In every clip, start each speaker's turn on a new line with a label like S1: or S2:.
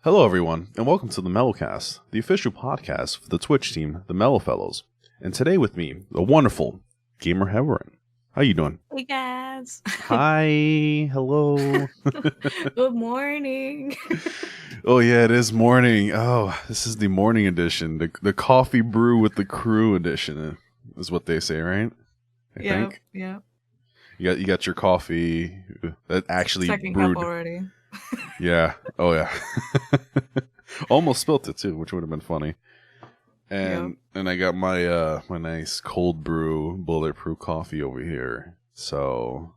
S1: Hello, everyone, and welcome to the Mellowcast, the official podcast for the Twitch team, the Mellow Fellows. And today with me, the wonderful GamerHeroine. How you doing?
S2: Hey guys.
S1: Hi, hello.
S2: Good morning.
S1: Oh yeah, it is morning. Oh, this is the morning edition, the coffee brew with the crew edition, is what they say, right? I think.
S2: Yeah.
S1: You got your coffee that actually
S2: Second
S1: brewed.
S2: cup already.
S1: Yeah. Oh yeah. Almost spilt it too, which would have been funny. And I got my my nice cold brew bulletproof coffee over here. So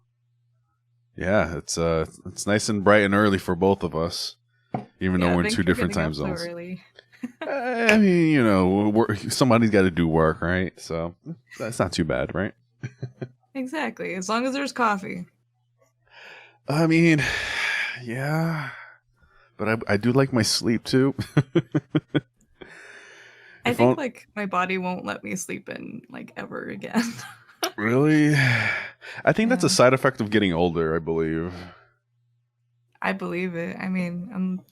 S1: yeah, it's nice and bright and early for both of us, even though we're in two different time zones.
S2: So early.
S1: I mean, you know, somebody's got to do work, right? So that's not too bad, right?
S2: Exactly, as long as there's coffee.
S1: I mean, yeah, but I do like my sleep too.
S2: I think like my body won't let me sleep in like ever again.
S1: Really? I think that's a side effect of getting older, I believe.
S2: I believe it. I mean, I'm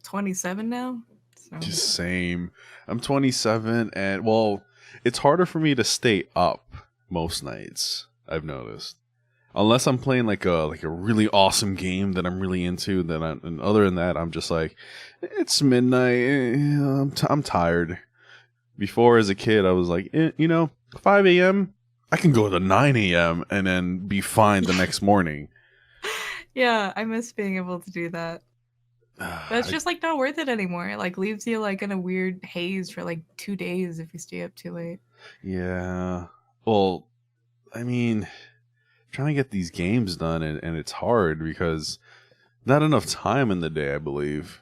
S2: 27 now. So.
S1: Just same. I'm 27 and well, it's harder for me to stay up most nights, I've noticed. Unless I'm playing like a really awesome game that I'm really into, and other than that, I'm just like, it's midnight. I'm tired. Before, as a kid, I was like, 5 a.m. I can go to 9 a.m. and then be fine the next morning.
S2: Yeah, I miss being able to do that. But it's just like not worth it anymore. It like leaves you like in a weird haze for like 2 days if you stay up too late.
S1: Yeah. Well, I mean, trying to get these games done and it's hard because not enough time in the day, I believe.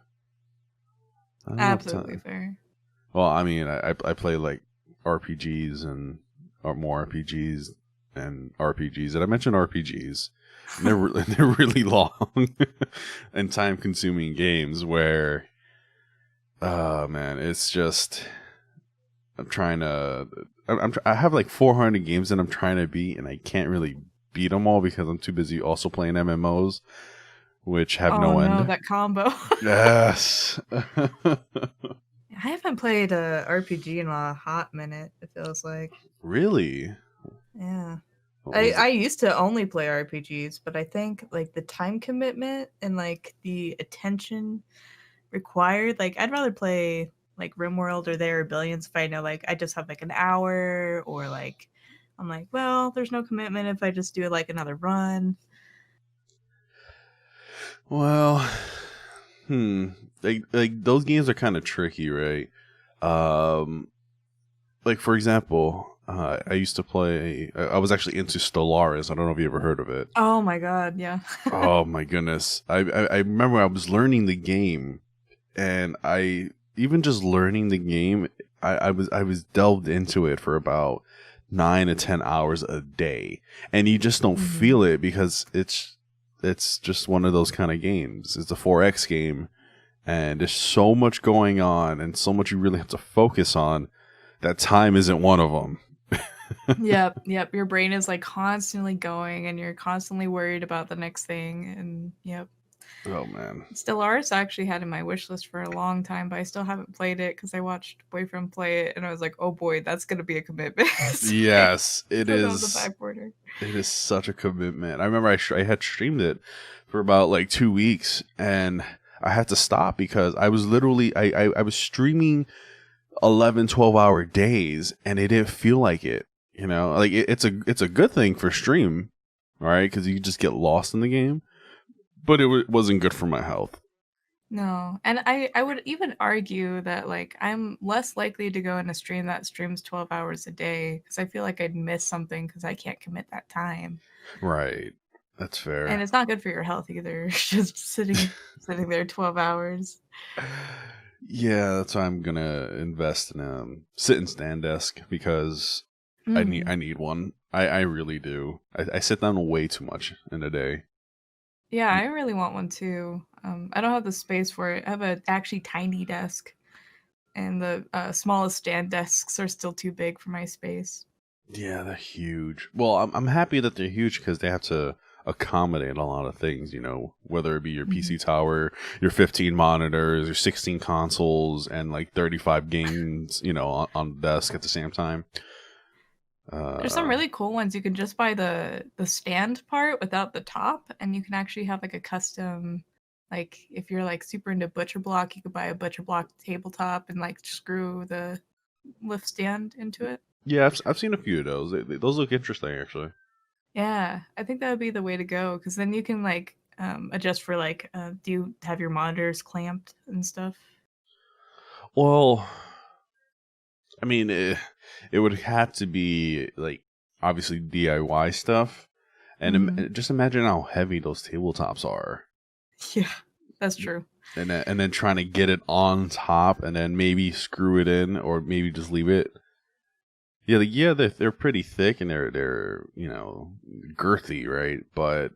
S2: Absolutely fair.
S1: Well, I mean, I play like RPGs and more RPGs and RPGs. And I mentioned RPGs. They're really long and time consuming games where, man, it's just I have like 400 games that I'm trying to beat, and I can't really beat them all because I'm too busy also playing MMOs, which have no end.
S2: Oh, that combo.
S1: Yes.
S2: I haven't played a RPG in a hot minute, it feels like.
S1: Really?
S2: Yeah. I used to only play RPGs, but I think like the time commitment and like the attention required, like I'd rather play like RimWorld or There Are Billions if I know like I just have like an hour, or like I'm like, well, there's no commitment if I just do like another run.
S1: Well, like those games are kind of tricky, right? Like for example, I used to play. I was actually into Stellaris. I don't know if you ever heard of it.
S2: Oh my god, yeah.
S1: Oh my goodness! I remember I was learning the game, and I even just learning the game, I was delved into it for about 9 to 10 hours a day, and you just don't feel it because it's just one of those kind of games. It's a 4X game, and there's so much going on and so much you really have to focus on that time isn't one of them.
S2: Yep. Your brain is like constantly going and you're constantly worried about the next thing. And yep.
S1: Oh man.
S2: Stellaris I actually had in my wish list for a long time, but I still haven't played it because I watched Boyfriend play it and I was like, oh boy, that's going to be a commitment.
S1: Yes, it is.
S2: It
S1: is such a commitment. I remember I had streamed it for about like 2 weeks and I had to stop because I was literally, I was streaming 11, 12-hour days and it didn't feel like it. You know, like it's a good thing for stream, right? Because you just get lost in the game. But it wasn't good for my health.
S2: No, and I would even argue that like I'm less likely to go in a stream that streams 12 hours a day because I feel like I'd miss something because I can't commit that time.
S1: Right, that's fair.
S2: And it's not good for your health either. Just sitting there 12 hours.
S1: Yeah, that's why I'm gonna invest in a sit and stand desk because I need one. I really do. I sit down way too much in a day.
S2: Yeah, I really want one too. I don't have the space for it. I have a actually tiny desk, and the smallest stand desks are still too big for my space.
S1: Yeah, they're huge. Well, I'm happy that they're huge because they have to accommodate a lot of things, whether it be your
S2: Mhm.
S1: PC tower, your 15 monitors, your 16 consoles, and like 35 games, on the desk at the same time.
S2: There's some
S1: Uh,
S2: really cool ones. You can just buy the stand part without the top, and you can actually have like a custom. Like if you're like super into butcher block, you could buy a butcher block tabletop and like screw the lift stand into it.
S1: yeah, I've seen a few of those. Those look interesting, actually.
S2: Yeah, I think that would be the way to go because then you can like adjust for like do you have your monitors clamped and stuff?
S1: Well, I mean, it would have to be like obviously DIY stuff, and
S2: Mhm.
S1: just imagine how heavy those tabletops are,
S2: Yeah, that's true.
S1: and then trying to get it on top, and then maybe screw it in, or maybe just leave it. Yeah, they're pretty thick and they're girthy, right? But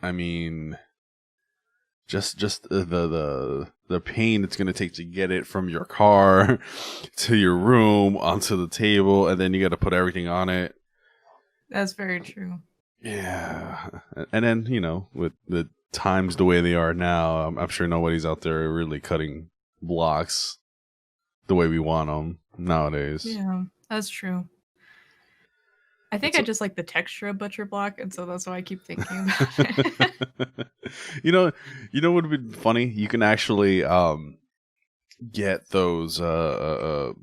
S1: I mean, just the pain it's gonna take to get it from your car to your room onto the table, and then you got to put everything on it.
S2: That's very true.
S1: Yeah, and then with the times the way they are now, I'm sure nobody's out there really cutting blocks the way we want them nowadays.
S2: Yeah, that's true. I think
S1: It's
S2: I just like the texture of butcher block, and so that's why I keep thinking about it.
S1: you know, what would be funny? You can actually get those the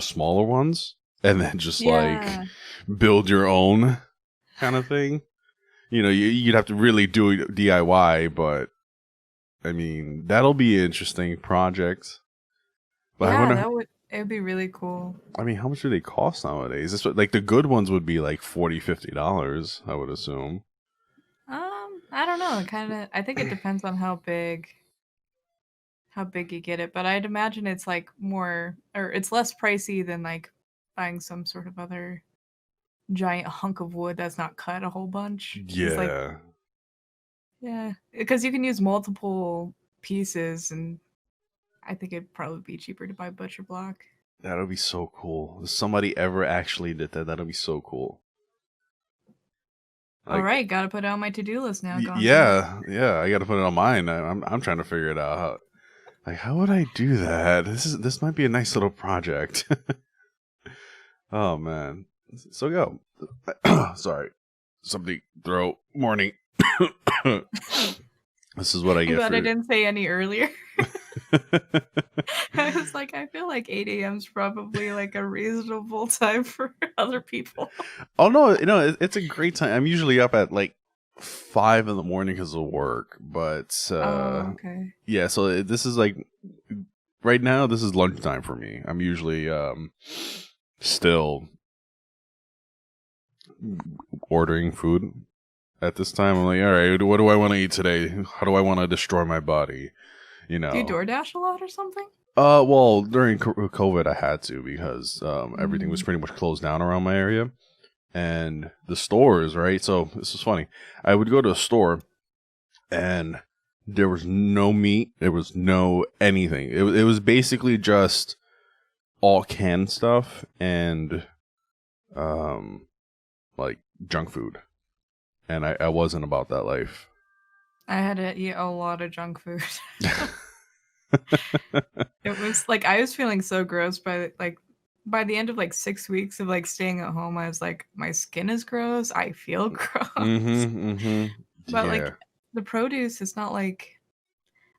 S1: smaller ones, and then just like
S2: Yeah.
S1: build your own kind of thing. You'd have to really do it DIY, but I mean that'll be an interesting project. But I
S2: Yeah,
S1: wonder.
S2: that would it would be really cool.
S1: I mean, how much do they cost nowadays? Like the good ones would be like $40-$50, I would assume.
S2: I don't know. Kind of I think it depends on how big you get it, but I'd imagine it's like more or it's less pricey than like buying some sort of other giant hunk of wood that's not cut a whole bunch. Cuz like
S1: Yeah,
S2: yeah, because you can use multiple pieces and I think it'd probably be cheaper to buy butcher block.
S1: that would be so cool. If somebody ever actually did that, that'd be so cool.
S2: All
S1: Like,
S2: right, got to put it on my to-do list now, Gonzo.
S1: yeah, I got to put it on mine. I'm trying to figure it out. How would I do that? This might be a nice little project. Oh man. So go. Sorry. Somebody throw morning. This is what I
S2: I'm
S1: get
S2: glad
S1: for
S2: I didn't say any earlier. I was like, I feel like 8 a.m. is probably like a reasonable time for other people.
S1: Oh no, it's a great time. I'm usually up at like 5 in the morning because of work, but
S2: Oh, okay.
S1: yeah. So this is like right now. This is lunchtime for me. I'm usually still ordering food at this time. I'm like, all right, what do I want to eat today? How do I want to destroy my body? You
S2: Do you
S1: know.
S2: DoorDash a lot or something?
S1: Well, during COVID, I had to because everything was
S2: Mm.
S1: pretty much closed down around my area, and the stores, right? So this is funny. I would go to a store, and there was no meat. There was no anything. It was basically just all canned stuff and um like junk food, and I wasn't about that life.
S2: I had to eat a lot of junk food. It was like I was feeling so gross by the end of like 6 weeks of like staying at home. I was like, my skin is gross. I feel gross.
S1: Mm-hmm.
S2: But
S1: Yeah.
S2: like the produce is not like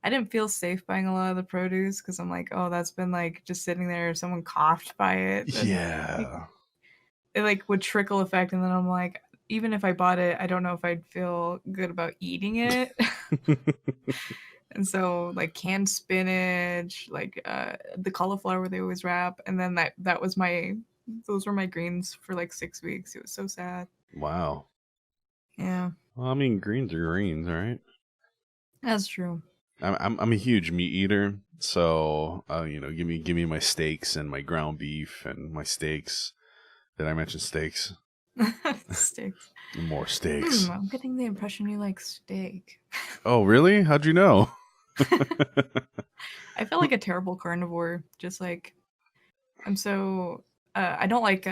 S2: I didn't feel safe buying a lot of the produce because I'm like, oh, that's been like just sitting there. If someone coughed by it, then
S1: Yeah.
S2: it like would trickle effect. And then I'm like, even if I bought it, I don't know if I'd feel good about eating it. And so like canned spinach, like the cauliflower they always wrap, and then that was my those were my greens for like 6 weeks. It was so sad.
S1: Wow.
S2: Yeah,
S1: Well, I mean, greens are greens, right?
S2: that's true.
S1: I'm a huge meat eater, so give me my steaks and my ground beef and my steaks. Did I mention steaks?
S2: Sticks.
S1: More steaks.
S2: I'm getting the impression you like steak.
S1: Oh, really? How'd you know?
S2: I feel like a terrible carnivore. Just like I'm so I don't like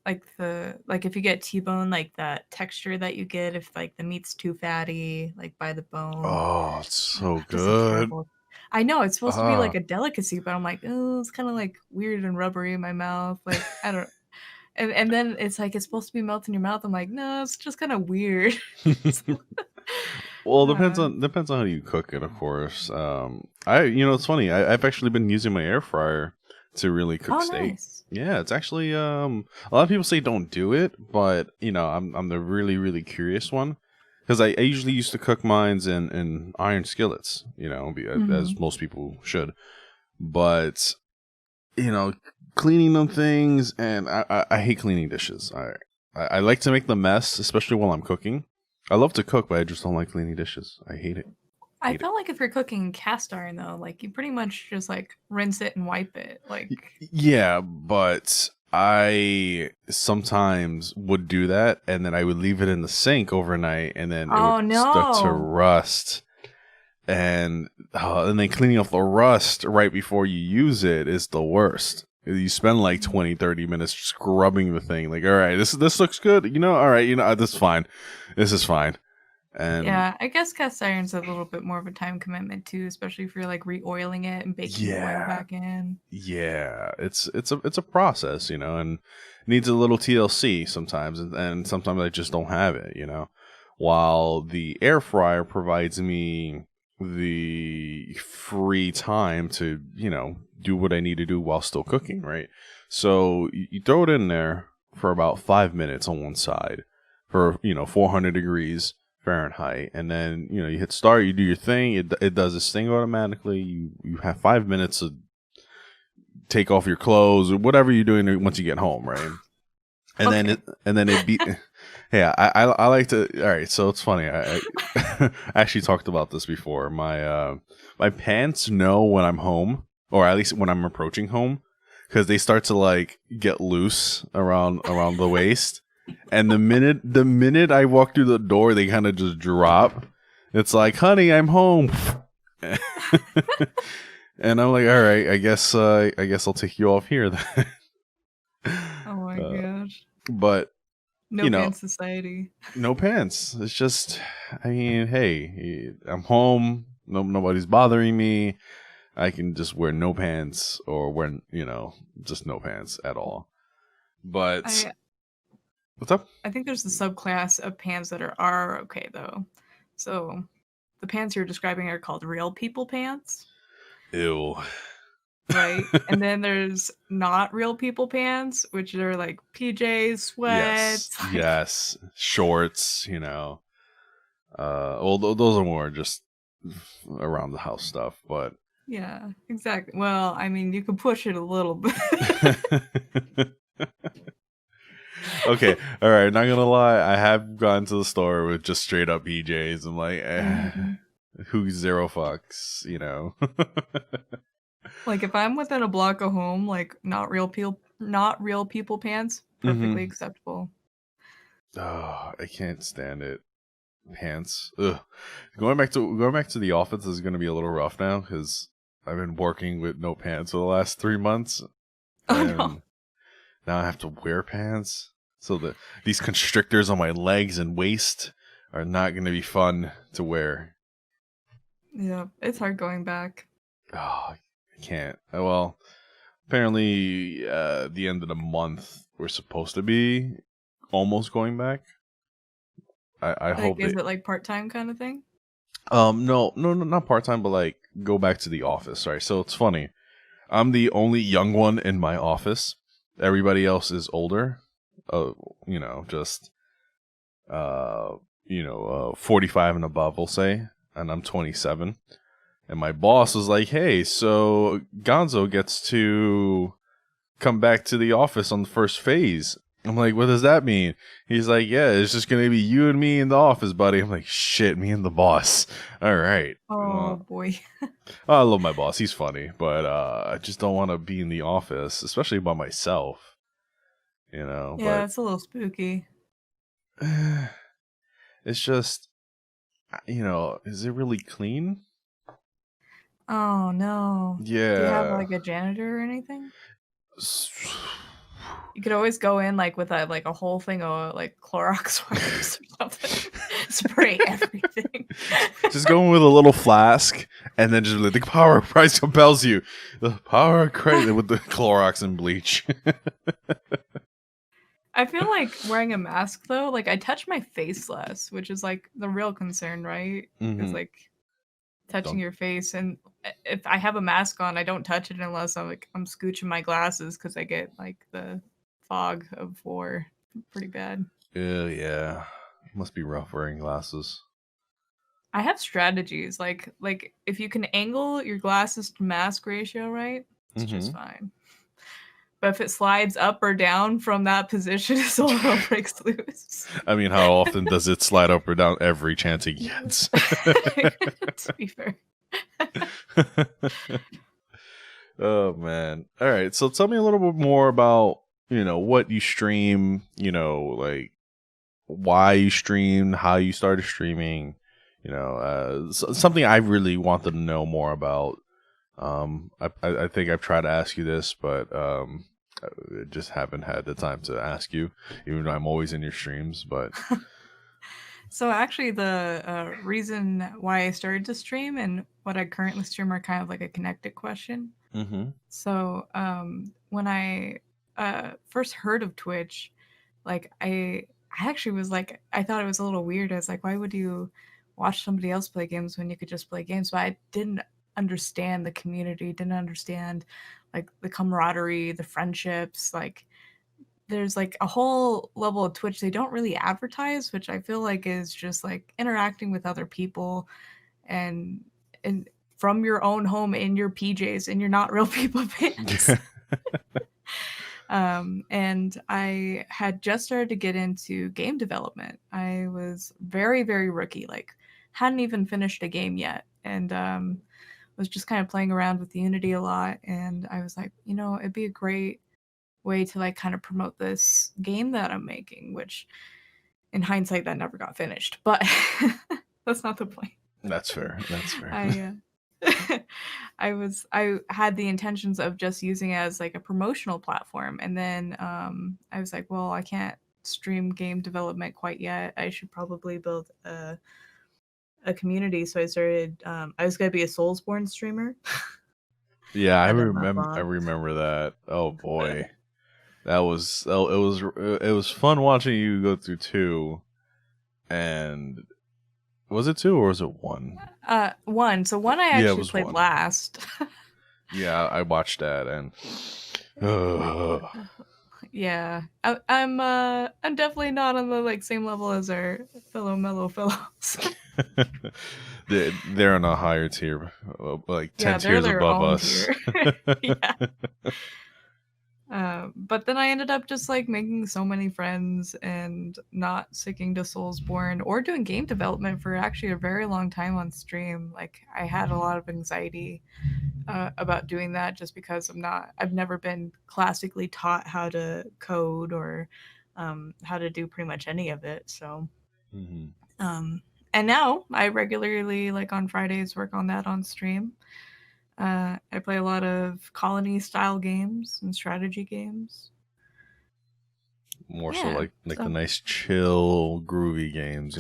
S2: like if you get T-bone, like that texture that you get if like the meat's too fatty, like by the bone.
S1: Oh, it's
S2: Oh,
S1: so
S2: just sounds
S1: good.
S2: terrible. I know it's supposed to be
S1: Ah.
S2: like a delicacy, but I'm like, oh, it's kind of like weird and rubbery in my mouth. Like I don't. And then it's like it's supposed to be melt in your mouth. I'm like, no, it's just kind of weird. So,
S1: Well,
S2: uh,
S1: depends on how you cook it, of course. It's funny. I've actually been using my air fryer to really cook
S2: oh,
S1: steak.
S2: nice.
S1: Yeah, it's actually a lot of people say don't do it, but I'm the really curious one because I usually used to cook mines in iron skillets,
S2: Hmm.
S1: as most people should. But you know, cleaning them things, and I hate cleaning dishes. I like to make the mess, especially while I'm cooking. I love to cook, but I just don't like cleaning dishes. I hate it.
S2: I
S1: Hate it.
S2: felt like if you're cooking cast iron though, like you pretty much just like rinse it and wipe it.
S1: Y-
S2: Like,
S1: Yeah, but I sometimes would do that, and then I would leave it in the sink overnight, and then it would
S2: oh
S1: start to
S2: no.
S1: rust. And then cleaning off the rust right before you use it is the worst. You spend like 20, 30 minutes scrubbing the thing. Like, all right, this looks good. All right, this is fine. This is fine. And
S2: Yeah, I guess cast iron's a little bit more of a time commitment too, especially if you're like re-oiling it and baking the oil
S1: yeah,
S2: back in.
S1: yeah, it's a process, and needs a little TLC sometimes, and sometimes I just don't have it. While the air fryer provides me the free time to do what I need to do while still cooking, right? So you throw it in there for about 5 minutes on one side for 400 degrees Fahrenheit, and then you hit start, you do your thing, it does this thing automatically. You have 5 minutes to take off your clothes or whatever you're doing once you get home, right? And then
S2: Okay.
S1: it beat. Yeah, I like to. All right, so it's funny. I actually talked about this before. My pants know when I'm home, or at least when I'm approaching home, because they start to like get loose around the waist, and the minute I walk through the door, they kind of just drop. It's like, honey, I'm home. And I'm like, all right, I guess I'll take you off here then.
S2: Oh my
S1: uh,
S2: gosh.
S1: but
S2: No
S1: you know,
S2: pants society.
S1: no pants. It's just, I mean, hey, I'm home. Nobody's bothering me. I can just wear no pants or wear, just no pants at all. But
S2: I
S1: what's up?
S2: I think there's a subclass of pants that are okay though. So the pants you're describing are called real people pants,
S1: Ew.
S2: right? And then there's not real people pants, which are like PJs,
S1: Yes.
S2: sweats, like
S1: Yes. Shorts. Well, those are more just around the house stuff, but.
S2: yeah, exactly. Well, I mean, you could push it a little bit.
S1: Okay, all right. Not gonna lie, I have gone to the store with just straight up PJs. I'm like,
S2: Mhm.
S1: who zero fucks.
S2: Like if I'm within a block of home, like not real people pants, perfectly
S1: Hmm.
S2: acceptable.
S1: Oh, I can't stand it. Pants. Ugh. Going back to the office is gonna be a little rough now because I've been working with no pants for the last 3 months,
S2: Oh no.
S1: and now I have to wear pants. So these constrictors on my legs and waist are not gonna be fun to wear.
S2: Yeah, it's hard going back.
S1: Oh, I can't. Well, apparently, the end of the month we're supposed to be almost going back. I
S2: Like
S1: hope
S2: is
S1: they.
S2: it like part-time kind of thing?
S1: No, not part time, but like go back to the office. Right. So it's funny. I'm the only young one in my office. Everybody else is older. Just 45 and above, we'll say, and I'm 27. And my boss was like, "Hey, so Gonzo gets to come back to the office on the first phase." I'm like, "What does that mean?" He's like, "Yeah, it's just gonna be you and me in the office, buddy." I'm like, "Shit, me and the boss." All right.
S2: Oh
S1: Well,
S2: boy.
S1: I love my boss. He's funny, but I just don't want to be in the office, especially by myself.
S2: Yeah,
S1: But
S2: it's a little spooky.
S1: it's just, is it really clean?
S2: Oh no. Do you have
S1: Yeah.
S2: like a janitor or anything? You could always go in like with a whole thing of like Clorox wipes or something. Spray everything.
S1: Just go in with a little flask, and then just the power of Christ compels you. The power of Christ with the Clorox and bleach.
S2: I feel like wearing a mask though, like I touch my face less, which is like the real concern, right? Is like touching your face, and if I have a mask on, I don't touch it unless I'm scooching my glasses because I get like the fog of war pretty bad.
S1: Yeah, must be rough wearing glasses.
S2: I have strategies like if you can angle your glasses to mask ratio right, it's just fine. But if it slides up or down from that position, it's all hell breaks loose.
S1: I mean, how often does it slide up or down? Every chance it gets.
S2: To be fair.
S1: Oh man! All right, so tell me a little bit more about what you stream. Like why you streamed, how you started streaming. Something I really wanted to know more about. I think I've tried to ask you this, but I just haven't had the time to ask you, even though I'm always in your streams. But
S2: so actually, the reason why I started to stream and what I currently stream are kind of like a connected question. So when I first heard of Twitch, like I actually was like, I thought it was a little weird. I was like, why would you watch somebody else play games when you could just play games? But I didn't understand the community, didn't understand like the camaraderie, the friendships. Like there's like a whole level of Twitch they don't really advertise, which I feel like is just like interacting with other people and from your own home in your PJs, and you're not real people fans. And I had just started to get into game development. I was very, very rookie, like hadn't even finished a game yet, and was just kind of playing around with Unity a lot. And I was like, it'd be a great way to like kind of promote this game that I'm making, which in hindsight that never got finished, but that's not the point.
S1: That's fair.
S2: I had the intentions of just using it as like a promotional platform, and then I was like, well, I can't stream game development quite yet. I should probably build a community. So I started. I was gonna be a Soulsborne streamer.
S1: Yeah, I remember that. Oh boy, it was fun watching you go through 2. And was it 2 or was it 1?
S2: 1. So 1 I actually played last.
S1: Yeah, I watched that, and
S2: yeah, I'm definitely not on the like same level as our fellow Mellow Fellows.
S1: They're on a higher tier, like 10 tiers above us.
S2: Yeah. But then I ended up just like making so many friends and not sticking to Soulsborne or doing game development for actually a very long time on stream. Like I had a lot of anxiety about doing that just because I've never been classically taught how to code or how to do pretty much any of it. So, and now I regularly like on Fridays work on that on stream. I play a lot of colony style games and strategy games.
S1: More so like the nice chill groovy games,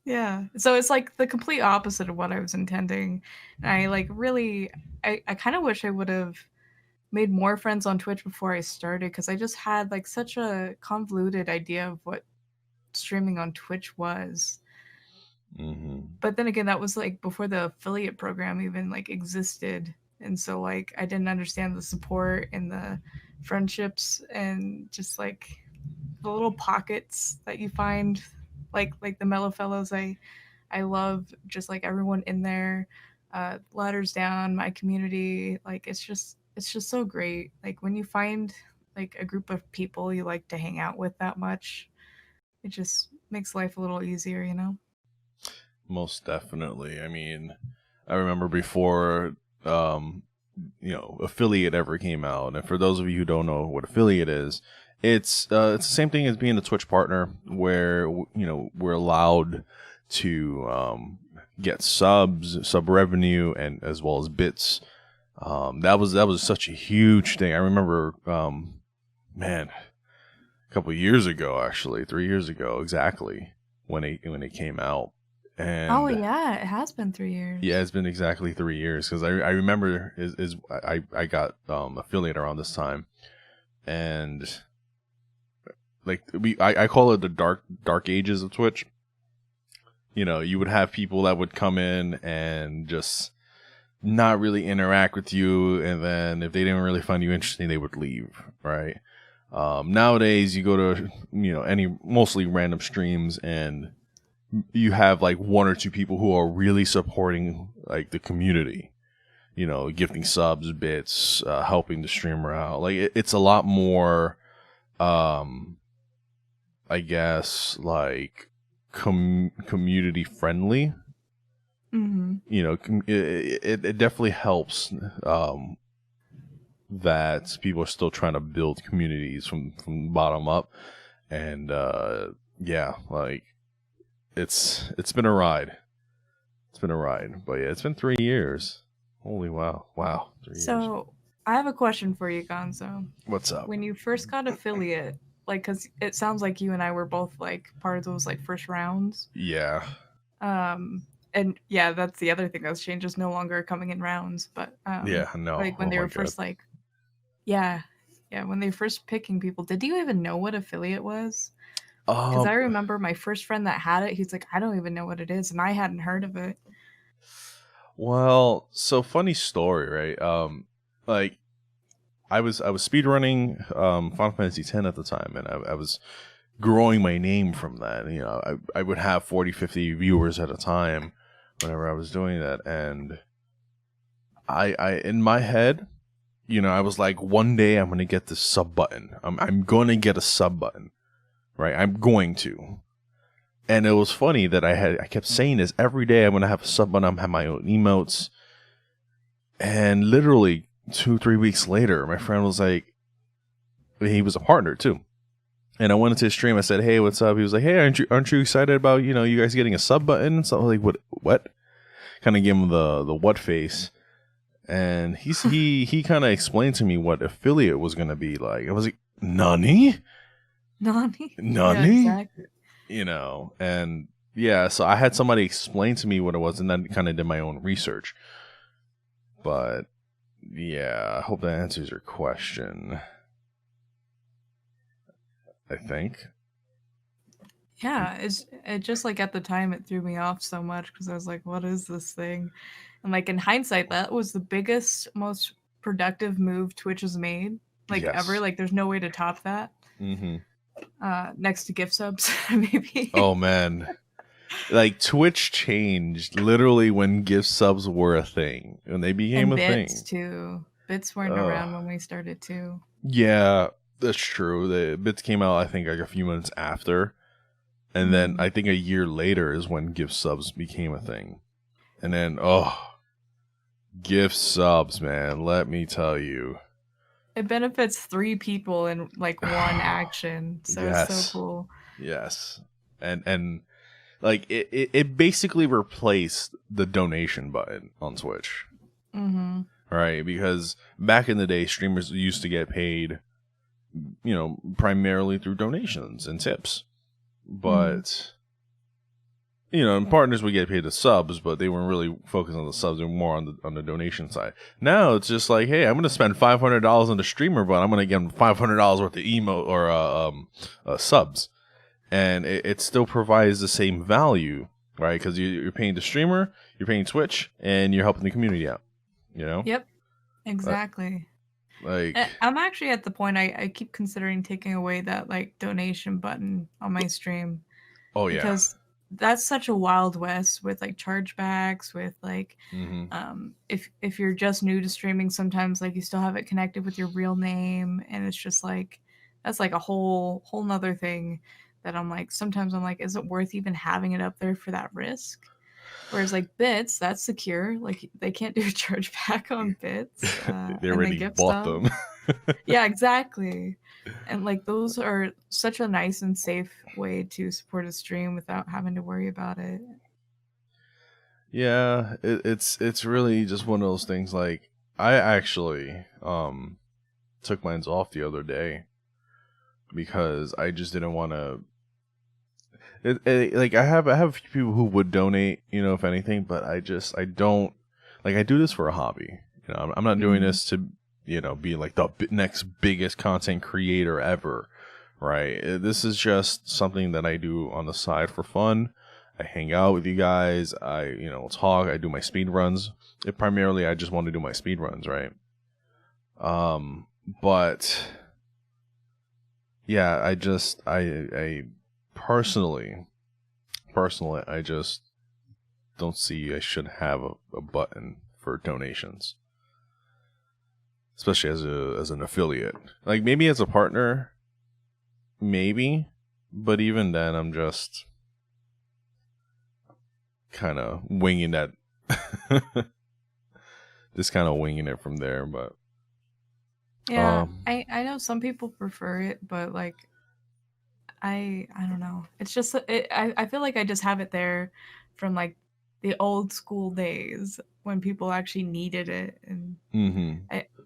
S2: Yeah. So it's like the complete opposite of what I was intending. And I like really I kind of wish I would have made more friends on Twitch before I started, because I just had like such a convoluted idea of what streaming on Twitch was. But then again, that was like before the affiliate program even like existed, and so like I didn't understand the support and the friendships and just like the little pockets that you find, like the Mellow Fellows. I love just like everyone in there, ladders down, my community. Like it's just so great. Like when you find like a group of people you like to hang out with that much, it just makes life a little easier,
S1: Most definitely. I mean, I remember before, affiliate ever came out. And for those of you who don't know what affiliate is, it's the same thing as being a Twitch partner, where we're allowed to get sub revenue, and as well as bits. That was such a huge thing. I remember, man, couple years ago, actually 3 years ago exactly, when it came out. And
S2: oh yeah, it has been 3 years.
S1: Yeah, it's been exactly 3 years, because I remember I got affiliate around this time, and like I call it the dark ages of Twitch. You know, you would have people that would come in and just not really interact with you, and then if they didn't really find you interesting, they would leave, right? Nowadays, you go to any mostly random streams, and you have like one or two people who are really supporting like the community, gifting subs, bits, helping the streamer out. Like it's a lot more, I guess, like community friendly.
S2: Mm-hmm.
S1: It definitely helps that people are still trying to build communities from bottom up, and yeah, like it's been a ride. It's been a ride, but yeah, it's been 3 years. Holy wow, 3 years.
S2: So I have a question for you, Gonzo.
S1: What's up?
S2: When you first got affiliate, like, because it sounds like you and I were both like part of those like first rounds.
S1: Yeah.
S2: And yeah, that's the other thing that's changed, is no longer coming in rounds, but
S1: Yeah, no.
S2: like when they were first like, yeah, when they were first picking people, did you even know what affiliate was? Because I remember my first friend that had it, he's like, I don't even know what it is, and I hadn't heard of it.
S1: Well, so funny story, right? Like I was speedrunning Final Fantasy X at the time, and I was growing my name from that. I would have 40, 50 viewers at a time whenever I was doing that, and I in my head, I was like, one day I'm gonna get this sub button. I'm gonna get a sub button, right? I'm going to. And it was funny that I kept saying this every day. I'm gonna have a sub button. I'm gonna have my own emotes. And literally 2-3 weeks later, my friend was like, he was a partner too. And I went into his stream. I said, "Hey, what's up?" He was like, "Hey, aren't you excited about you guys getting a sub button?" So I was like, "What?" Kind of gave him the what face, and he kind of explained to me what affiliate was gonna be like. I was like, "Nani?"
S2: Yeah, exactly.
S1: And yeah, so I had somebody explain to me what it was, and then kind of did my own research. But yeah, I hope that answers your question. I think.
S2: Yeah, it just like at the time it threw me off so much, because I was like, what is this thing? And like in hindsight, that was the biggest, most productive move Twitch has made, like ever. Like there's no way to top that.
S1: Mm-hmm.
S2: Next to gift subs, maybe.
S1: Oh man, like Twitch changed literally when gift subs were a thing, when they became a thing.
S2: Bits too. Bits weren't around when we started too.
S1: Yeah, that's true. The bits came out, I think, like a few months after, and then I think a year later is when gift subs became a thing. And then gift subs, man, let me tell you,
S2: it benefits 3 people in like one action, so
S1: yes.
S2: It's so cool.
S1: Yes, and like it basically replaced the donation button on Twitch.
S2: Mm-hmm.
S1: Right, because back in the day, streamers used to get paid, primarily through donations and tips. But, and partners would get paid the subs, but they weren't really focused on the subs. They were more on the donation side. Now it's just like, hey, I'm going to spend $500 on the streamer, but I'm going to get them $500 worth of emote or subs. And it still provides the same value, right? Because you're paying the streamer, you're paying Twitch, and you're helping the community out.
S2: Yep, exactly.
S1: Like
S2: I'm actually at the point I keep considering taking away that like donation button on my stream.
S1: Oh yeah,
S2: because that's such a wild west with like chargebacks, with like if you're just new to streaming, sometimes like you still have it connected with your real name, and it's just like that's like a whole nother thing that sometimes I'm like, is it worth even having it up there for that risk? Whereas like bits, that's secure. Like they can't do a chargeback on bits.
S1: They already bought them.
S2: Yeah, exactly. And like those are such a nice and safe way to support a stream without having to worry about it.
S1: Yeah, it's really just one of those things. Like I actually took mine off the other day because I just didn't want to. Like I have a few people who would donate, if anything, but I don't like. I do this for a hobby. I'm not doing this to be like the next biggest content creator ever, right? This is just something that I do on the side for fun. I hang out with you guys. I talk. I do my speed runs. Primarily, I just want to do my speed runs, right? But yeah, I personally, I just don't see I should have a button for donations, especially as an affiliate. Like maybe as a partner, maybe, but even then, I'm just kind of winging that, just kind of winging it from there. But
S2: yeah, I know some people prefer it, but like I don't know. It's just I feel like I just have it there from like the old school days when people actually needed it, and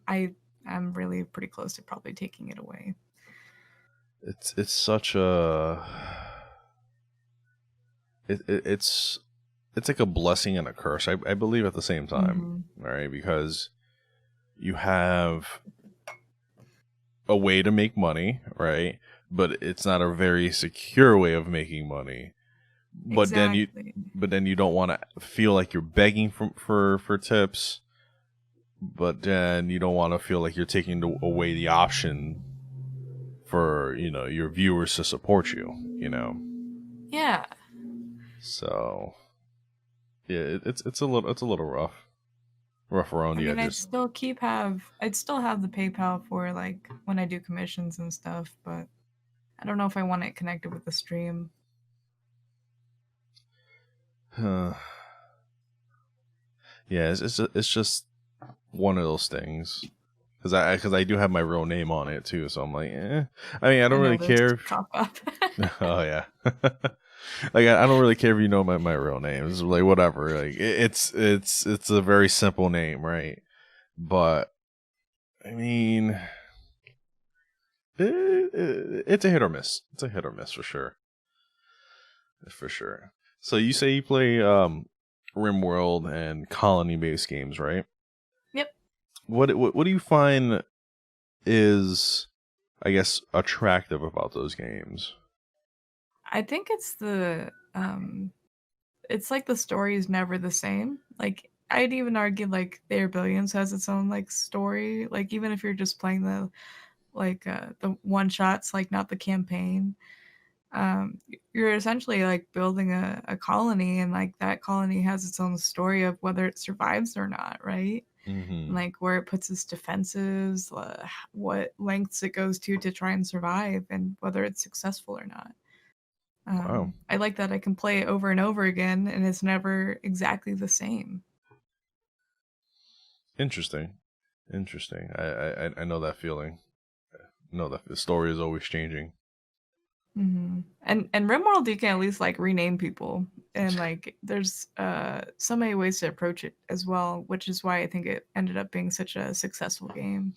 S2: I'm really pretty close to probably taking it away.
S1: It's such a it's like a blessing and a curse, I believe, at the same time, right? Because you have a way to make money, right? But it's not a very secure way of making money. But then you don't want to feel like you're begging for tips. But then you don't want to feel like you're taking away the option for your viewers to support you.
S2: Yeah.
S1: So yeah, it's a little rough around the edges.
S2: I'd still have the PayPal for like when I do commissions and stuff, but I don't know if I want it connected with the stream.
S1: Yeah, it's just one of those things, because I do have my real name on it too, so I'm like, I mean, I don't really care. Oh yeah. Like I don't really care if you know my real name. It's like whatever. Like it's a very simple name, right? But I mean, it's a hit or miss. It's a hit or miss for sure. For sure. So you say you play RimWorld and colony-based games, right?
S2: Yep.
S1: What do you find is, I guess, attractive about those games?
S2: I think it's it's like the story is never the same. Like I'd even argue like There Billions has its own like story. Like even if you're just playing the one shots, like not the campaign, you're essentially like building a colony, and like that colony has its own story of whether it survives or not, right? And, like where it puts its defenses, what lengths it goes to try and survive, and whether it's successful or not.
S1: Wow.
S2: I like that I can play it over and over again, and it's never exactly the same.
S1: Interesting. I know that feeling. I know that the story is always changing.
S2: And RimWorld, you can at least like rename people, and like there's so many ways to approach it as well, which is why I think it ended up being such a successful game.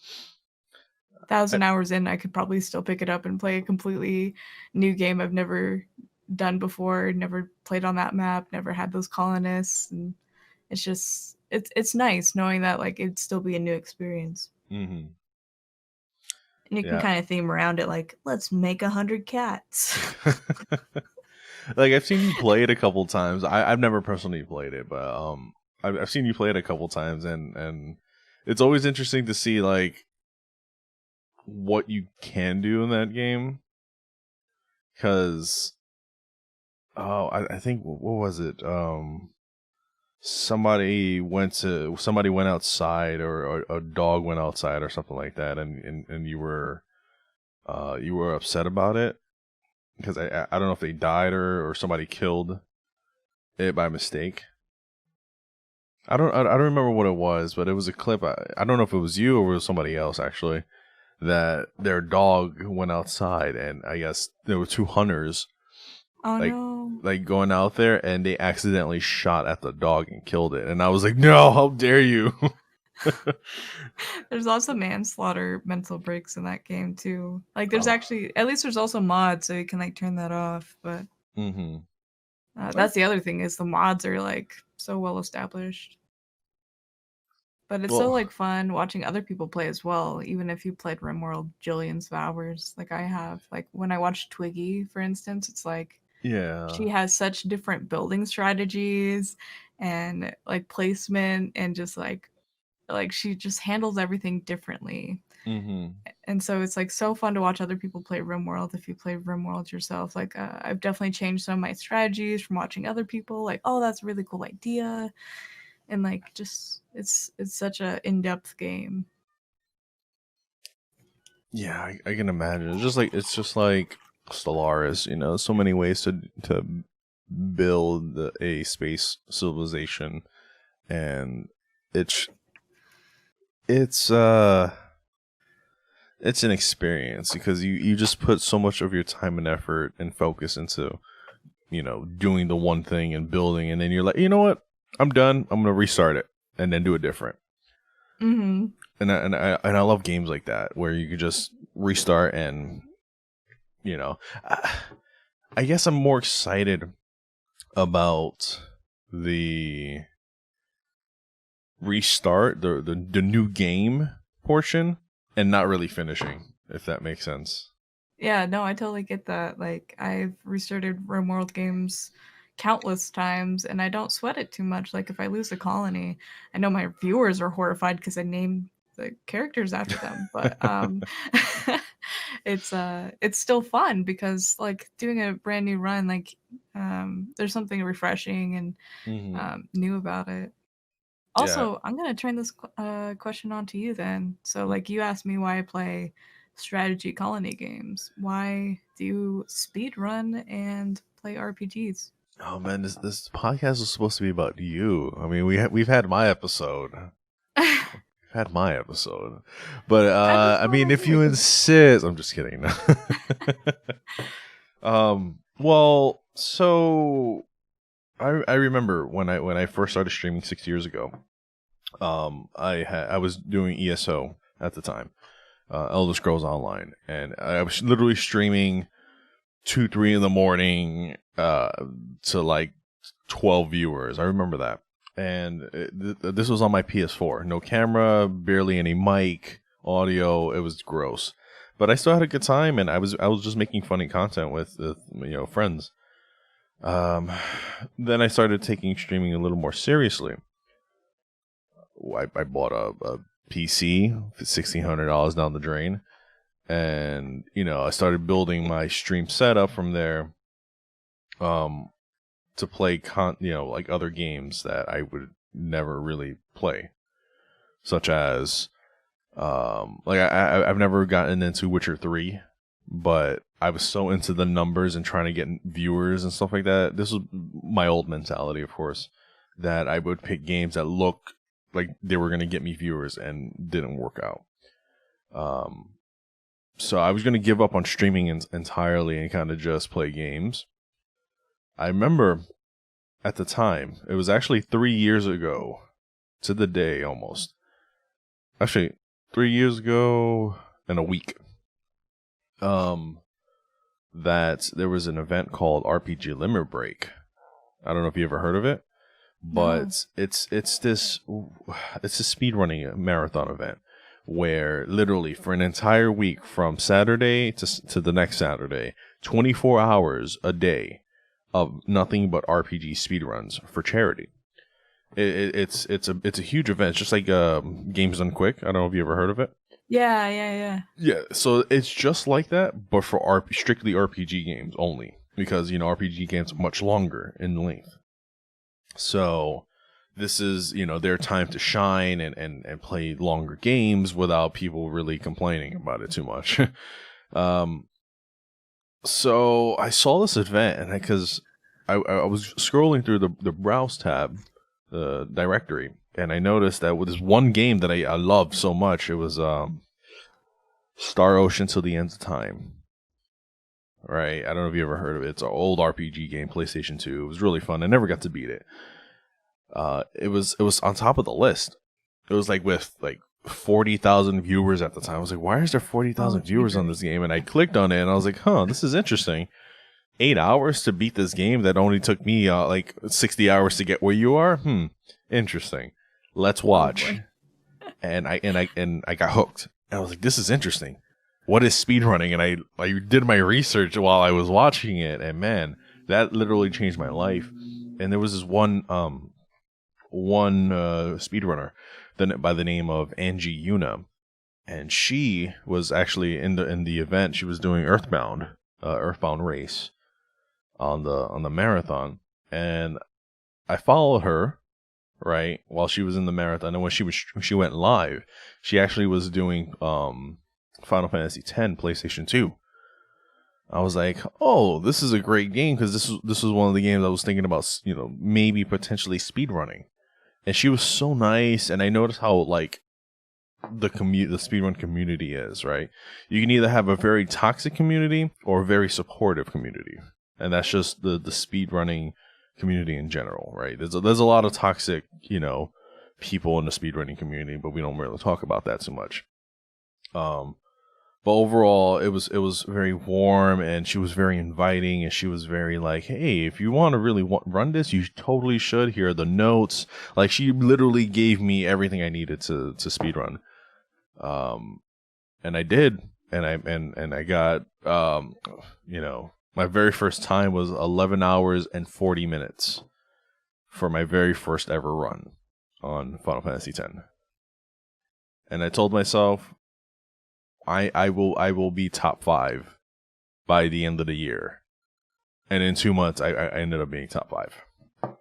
S2: 1,000 hours in, I could probably still pick it up and play a completely new game I've never done before, never played on that map, never had those colonists, and it's just it's nice knowing that like it'd still be a new experience. And you can kind of theme around it, like let's make 100 cats.
S1: Like I've seen you play it a couple times. I've never personally played it, but I've seen you play it a couple times, and it's always interesting to see like what you can do in that game. Because I think, what was it? Somebody went outside, or a dog went outside or something like that, and you were upset about it because I don't know if they died or somebody killed it by mistake. I don't remember what it was, but it was a clip. I don't know if it was you or it was somebody else actually, that their dog went outside, and I guess there were two hunters.
S2: Oh no.
S1: Like going out there, and they accidentally shot at the dog and killed it. And I was like, no, how dare you?
S2: There's also manslaughter mental breaks in that game too. Like there's actually, at least there's also mods so you can like turn that off. But that's the other thing is the mods are like so well established. But it's so like fun watching other people play as well, even if you played RimWorld jillions of hours like I have. Like when I watch Twiggy, for instance, it's like she has such different building strategies and like placement and just like she just handles everything differently. And so it's like so fun to watch other people play RimWorld if you play RimWorld yourself. Like I've definitely changed some of my strategies from watching other people. Like, oh, that's a really cool idea. And like just it's such a in-depth game.
S3: Yeah, I can imagine. It's just like Stellaris, you know, so many ways to build a space civilization, and it's an experience because you just put so much of your time and effort and focus into, you know, doing the one thing and building, and then you're like, you know what, I'm done. I'm gonna restart it and then do it different. And I love games like that where you could just restart and, you know, I guess I'm more excited about the restart, the new game portion, and not really finishing, if that makes sense.
S2: Yeah, no, I totally get that. Like I've restarted RimWorld games countless times and I don't sweat it too much. Like if I lose a colony, I know my viewers are horrified because I named the characters after them, but it's still fun because like doing a brand new run, like there's something refreshing and new about it. Also, I'm gonna turn this question on to you then. So like you asked me why I play strategy colony games. Why do you speed run and play RPGs?
S3: Oh man, this podcast is supposed to be about you. I mean, we've had my episode. But I mean, if you insist, I'm just kidding. Well, so I remember when I first started streaming 6 years ago. I was doing ESO at the time, Elder Scrolls Online, and I was literally streaming 2-3 in the morning to like 12 viewers. I remember that. And this was on my PS4. No camera, barely any mic, audio. It was gross. But I still had a good time, and I was just making funny content with friends. Then I started taking streaming a little more seriously. I bought a PC for $1,600 down the drain. And, you know, I started building my stream setup from there to play, like other games that I would never really play. Such as, I've never gotten into Witcher 3, but I was so into the numbers and trying to get viewers and stuff like that. This was my old mentality, of course, that I would pick games that look like they were going to get me viewers and didn't work out. So I was going to give up on streaming entirely and kind of just play games. I remember at the time, it was actually 3 years ago to the day almost. Actually, 3 years ago and a week. That there was an event called RPG Limit Break. I don't know if you ever heard of it, but no. it's this speedrunning marathon event where literally for an entire week from Saturday to the next Saturday, 24 hours a day of nothing but RPG speedruns for charity. It's a huge event. It's just like Games Done Quick. I don't know if you ever heard of it.
S2: Yeah.
S3: Yeah, so it's just like that, but for strictly RPG games only. Because, you know, RPG games are much longer in length. So this is, you know, their time to shine and play longer games without people really complaining about it too much. So I saw this event, and because I was scrolling through the browse tab, the directory, and I noticed that with this one game that I loved so much, it was Star Ocean Till the End of Time. Right? I don't know if you ever heard of it. It's an old RPG game, PlayStation 2. It was really fun. I never got to beat it. It was on top of the list. it was like with like 40,000 viewers at the time. I was like, why is there 40,000 viewers on this game? And I clicked on it and I was like, huh, this is interesting. 8 hours to beat this game that only took me like 60 hours to get where you are. Interesting. Let's watch. And I got hooked. And I was like, this is interesting. What is speedrunning? And I did my research while I was watching it, and man, that literally changed my life. And there was this one speedrunner by the name of Angie Yuna, and she was actually in the event. She was doing Earthbound race on the marathon, and I followed her right while she was in the marathon. And when she went live, she actually was doing Final Fantasy X PlayStation 2. I was like, oh, this is a great game, because this was one of the games I was thinking about, maybe potentially speedrunning. And she was so nice, and I noticed how like the speedrun community is, right? You can either have a very toxic community or a very supportive community. And that's just the speedrunning community in general, right? There's a lot of toxic, people in the speedrunning community, but we don't really talk about that too much. But overall, it was very warm, and she was very inviting, and she was very like, hey, if you want to really run this, you totally should. Here are the notes. Like, she literally gave me everything I needed to speedrun. And I did, and I got, my very first time was 11 hours and 40 minutes for my very first ever run on Final Fantasy X. And I told myself, I will be top 5 by the end of the year. And in 2 months, I ended up being top 5.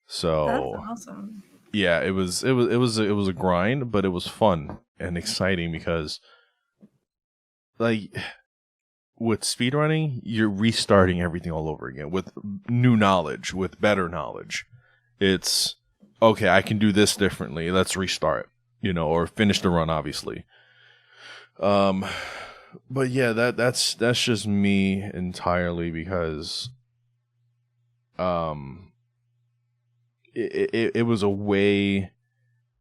S3: So
S2: that's awesome.
S3: Yeah, it was a grind, but it was fun and exciting, because like with speedrunning, you're restarting everything all over again with new knowledge, with better knowledge. It's okay, I can do this differently. Let's restart, or finish the run, obviously. But yeah, that's just me entirely, because it was a way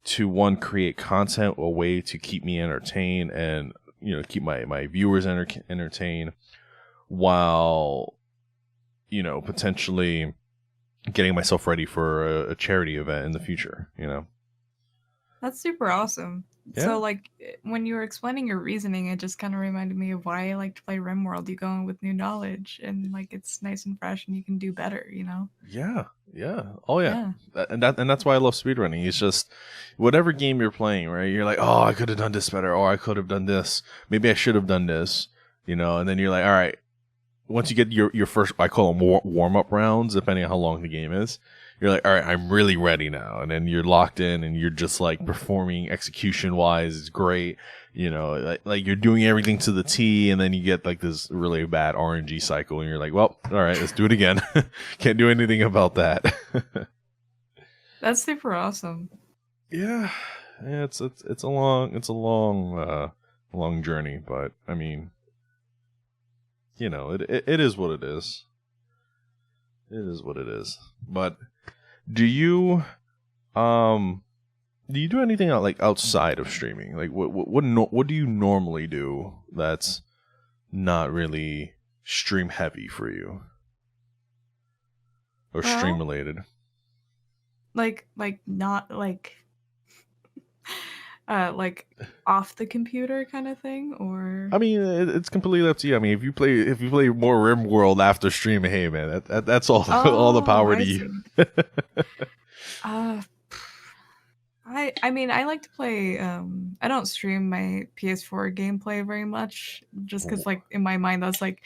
S3: to create content, a way to keep me entertained, and keep my viewers entertained, while potentially getting myself ready for a charity event in the future.
S2: That's super awesome.
S3: Yeah.
S2: So, like, when you were explaining your reasoning, it just kind of reminded me of why I like to play RimWorld. You go in with new knowledge, and like it's nice and fresh, and you can do better.
S3: Yeah. Oh yeah. And that's why I love speedrunning. It's just whatever game you're playing, right? You're like, oh, I could have done this better, or I could have done this. Maybe I should have done this. And then you're like, all right. Once you get your first, I call them warm up rounds, depending on how long the game is. You're like, all right, I'm really ready now. And then you're locked in, and you're just like performing execution wise. It's great. Like you're doing everything to the T, and then you get like this really bad RNG cycle, and you're like, well, all right, let's do it again. Can't do anything about that.
S2: That's super awesome.
S3: Yeah. It's a long journey, but I mean, it is what it is. It is what it is. But do you do anything outside of streaming? Like what do you normally do that's not really stream heavy for you, or stream related?
S2: Like not like like off the computer kind of thing, or
S3: I mean, it's completely up to you. I mean, if you play more RimWorld after streaming, hey man, that's all all the power to you.
S2: I mean, I like to play. I don't stream my PS4 gameplay very much, just because like in my mind that's like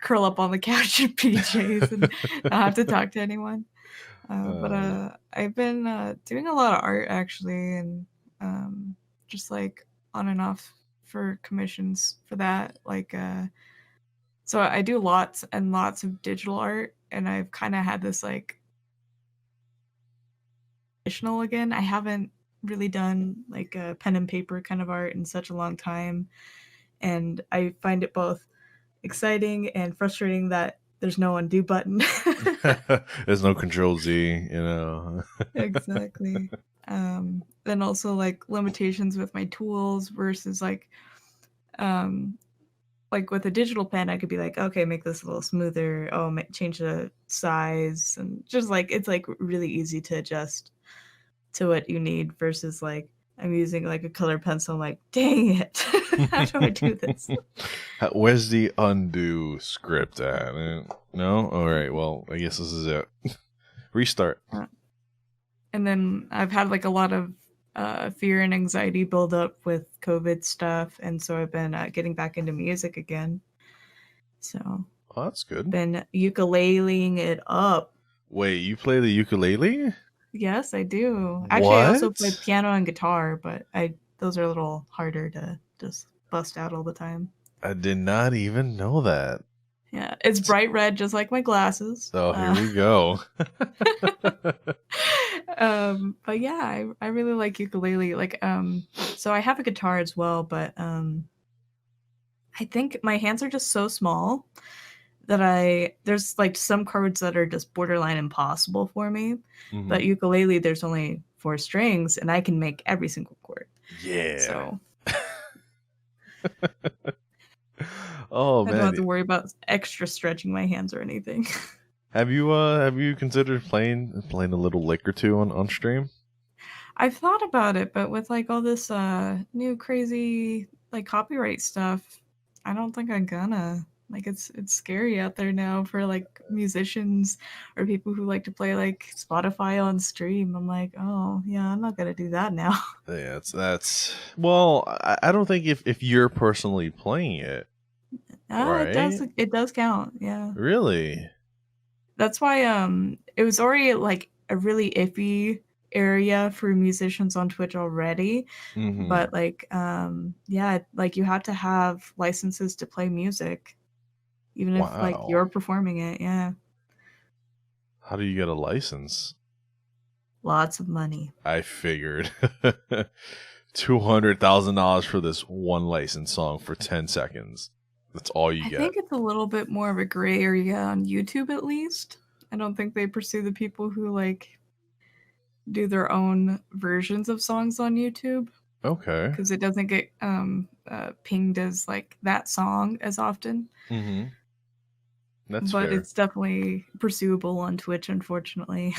S2: curl up on the couch in PJs and not have to talk to anyone. But I've been doing a lot of art actually, and just like on and off for commissions for that. Like, so I do lots and lots of digital art, and I've kind of had this like traditional again. I haven't really done like a pen and paper kind of art in such a long time, and I find it both exciting and frustrating that there's no undo button.
S3: There's no Control Z,
S2: Exactly. Then also like limitations with my tools versus like with a digital pen, I could be like, okay, make this a little smoother. Oh, change the size, and just like it's like really easy to adjust to what you need. Versus like I'm using like a color pencil. I'm like, dang it, how do I do this?
S3: Where's the undo script at? No? All right. Well, I guess this is it. Restart.
S2: And then I've had like a lot of fear and anxiety build up with COVID stuff, and so I've been getting back into music again. So
S3: that's good.
S2: Been ukuleleing it up.
S3: Wait, you play the ukulele?
S2: Yes, I do. Actually, I also play piano and guitar, but those are a little harder to just bust out all the time.
S3: I did not even know that.
S2: Yeah, it's bright red, just like my glasses.
S3: Oh, here we go.
S2: But yeah, I really like ukulele. Like, so I have a guitar as well, but I think my hands are just so small that there's like some chords that are just borderline impossible for me. Mm-hmm. But ukulele, there's only 4 strings, and I can make every single chord.
S3: Yeah.
S2: So.
S3: Oh man!
S2: I don't have to worry about extra stretching my hands or anything.
S3: Have you considered playing a little lick or two on stream?
S2: I've thought about it, but with like all this new crazy like copyright stuff, I don't think I'm gonna. Like it's scary out there now for like musicians or people who like to play like Spotify on stream. I'm like, oh yeah, I'm not gonna do that now.
S3: Yeah, that's well, I don't think if you're personally playing it. Right?
S2: It does count, yeah.
S3: Really?
S2: That's why it was already like a really iffy area for musicians on Twitch already. Mm-hmm. But like yeah, like you have to have licenses to play music. Even if like you're performing it, yeah.
S3: How do you get a license?
S2: Lots of money.
S3: I figured. $200,000 for this one license song for 10 seconds. That's all you get.
S2: I think it's a little bit more of a gray area on YouTube, at least. I don't think they pursue the people who like do their own versions of songs on YouTube.
S3: Okay.
S2: Because it doesn't get pinged as like that song as often.
S3: Mm-hmm. That's
S2: but
S3: fair.
S2: It's definitely pursuable on Twitch, unfortunately.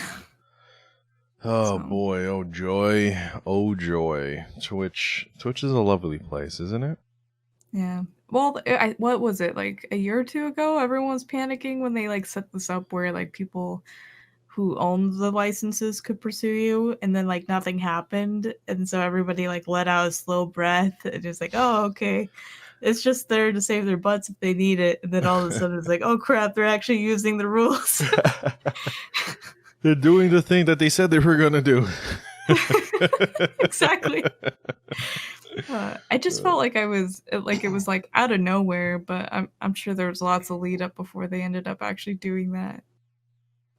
S3: Oh boy! Oh joy! Oh joy! Twitch is a lovely place, isn't it?
S2: Yeah. Well, what was it, like a year or two ago? Everyone was panicking when they like set this up where like people who owned the licenses could pursue you, and then like nothing happened, and so everybody like let out a slow breath and just like, oh okay, it's just there to save their butts if they need it, and then all of a sudden it's like, oh crap, they're actually using the rules.
S3: They're doing the thing that they said they were gonna do.
S2: Exactly. I just felt like it was like out of nowhere, but I'm sure there was lots of lead up before they ended up actually doing that.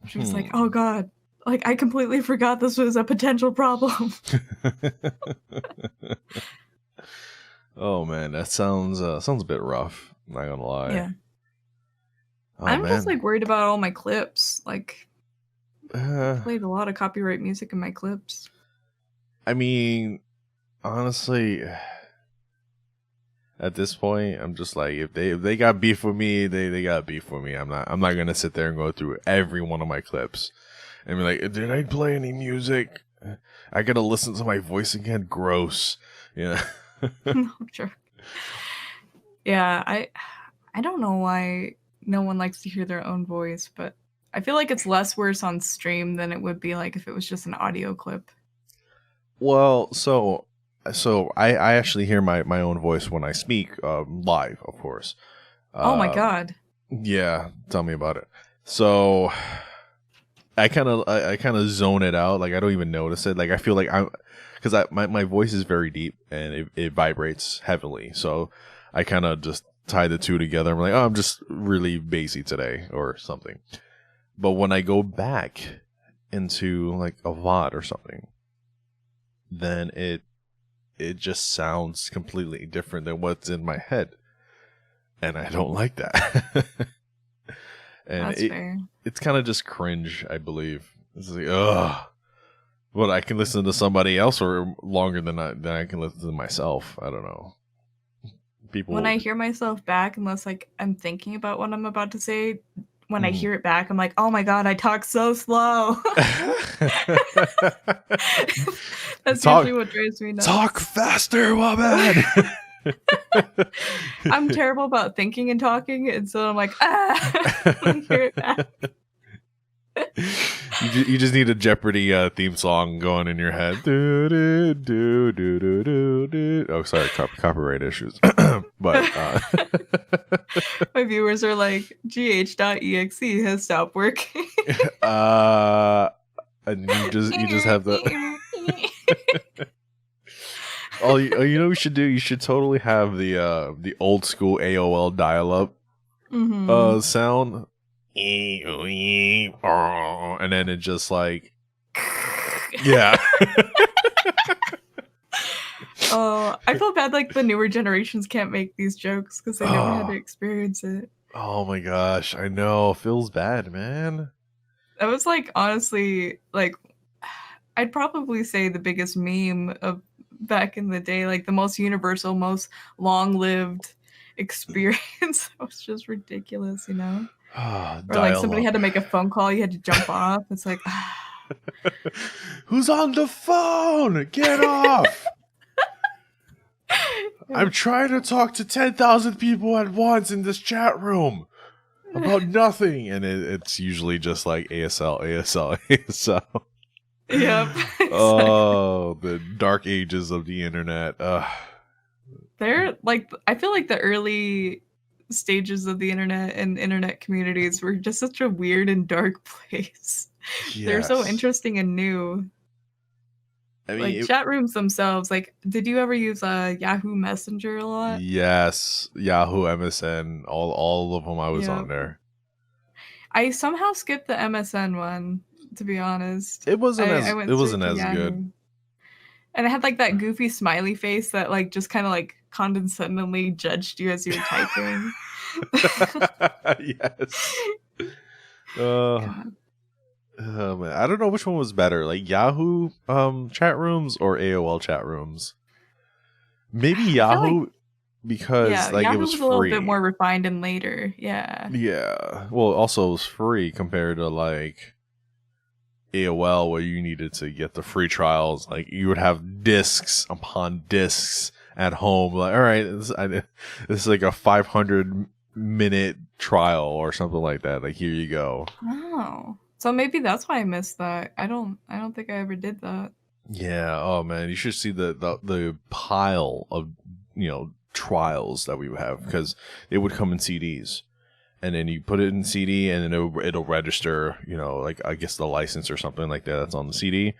S2: She was like, oh god, like I completely forgot this was a potential problem.
S3: Oh man, that sounds a bit rough. I'm not gonna lie.
S2: Yeah. I'm just like worried about all my clips. Like I played a lot of copyright music in my clips.
S3: I mean, honestly, at this point, I'm just like, if they got beef with me, they got beef with me. I'm not gonna sit there and go through every one of my clips and be like, did I play any music? I gotta listen to my voice again. Gross. Yeah.
S2: No, sure. Yeah, I don't know why no one likes to hear their own voice, but I feel like it's less worse on stream than it would be like if it was just an audio clip.
S3: Well, so I actually hear my own voice when I speak live, of course.
S2: Oh my god.
S3: Yeah, tell me about it. So I kind of zone it out. Like I don't even notice it. Like I feel like because my voice is very deep and it vibrates heavily. So I kind of just tie the two together. I'm like, oh, I'm just really bassy today or something. But when I go back into like a VOD or something, then it just sounds completely different than what's in my head. And I don't like that. And
S2: that's fair.
S3: It's kind of just cringe, I believe. It's like, ugh. But I can listen to somebody else for longer than I can listen to myself. I don't know. People.
S2: When I hear myself back, unless like I'm thinking about what I'm about to say, when I hear it back, I'm like, oh my god, I talk so slow. That's usually what drives me nuts.
S3: Talk faster, woman.
S2: I'm terrible about thinking and talking, and so I'm like, when I hear it back.
S3: You just need a Jeopardy theme song going in your head. Do, do, do, do, do, do, do. Oh, sorry, copyright issues. But
S2: my viewers are like, gh.exe has stopped working.
S3: And you just have the. Oh, you know what you should do? You should totally have the old school AOL dial-up sound. And then it just like, yeah.
S2: Oh, I feel bad like the newer generations can't make these jokes because they never had to experience it.
S3: Oh my gosh, I know. Feels bad, man.
S2: That was like, honestly, like, I'd probably say the biggest meme of back in the day, like the most universal, most long-lived experience. It was just ridiculous, you know? Or like somebody had to make a phone call, you had to jump off. It's like,
S3: who's on the phone? Get off! I'm trying to talk to 10,000 people at once in this chat room about nothing, and it's usually just like ASL.
S2: Yep. Exactly.
S3: Oh, the dark ages of the internet.
S2: They're like, I feel like the early stages of the internet and internet communities were just such a weird and dark place. Yes. They're so interesting and new. I mean, like chat rooms themselves. Like, did you ever use Yahoo Messenger a lot?
S3: Yes, Yahoo, MSN, all of them. I was on there.
S2: I somehow skipped the MSN one, to be honest.
S3: It wasn't as good.
S2: And it had like that goofy smiley face that like just kind of like condescendingly judged you as you were typing.
S3: Yes. Man, I don't know which one was better, like Yahoo chat rooms or AOL chat rooms. Maybe Yahoo, because like
S2: Yahoo
S3: it was
S2: free. A little bit more refined and later. Yeah.
S3: Yeah. Well, also it was free compared to like AOL, where you needed to get the free trials. Like you would have discs upon discs at home. Like, all right, this is like a 500-minute trial or something like that. Like, here you go.
S2: Oh, so maybe that's why I missed that. I don't think I ever did that.
S3: Yeah. Oh man, you should see the pile of trials that we would have, because it would come in CDs. And then you put it in CD, and then it'll register, like I guess the license or something like that that's on the CD,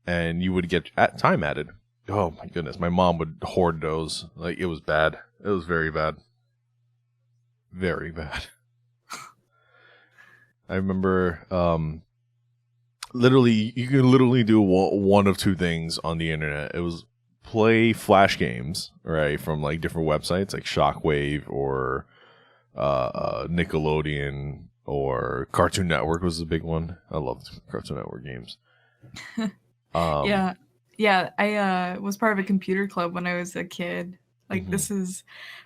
S3: and you would get time added. Oh my goodness, my mom would hoard those. Like, it was bad. It was very bad, very bad. I remember, literally, you could literally do one of two things on the internet. It was play Flash games, right, from like different websites like Shockwave or Nickelodeon, or Cartoon Network was the big one. I loved Cartoon Network games.
S2: Yeah. I was part of a computer club when I was a kid. Like, this is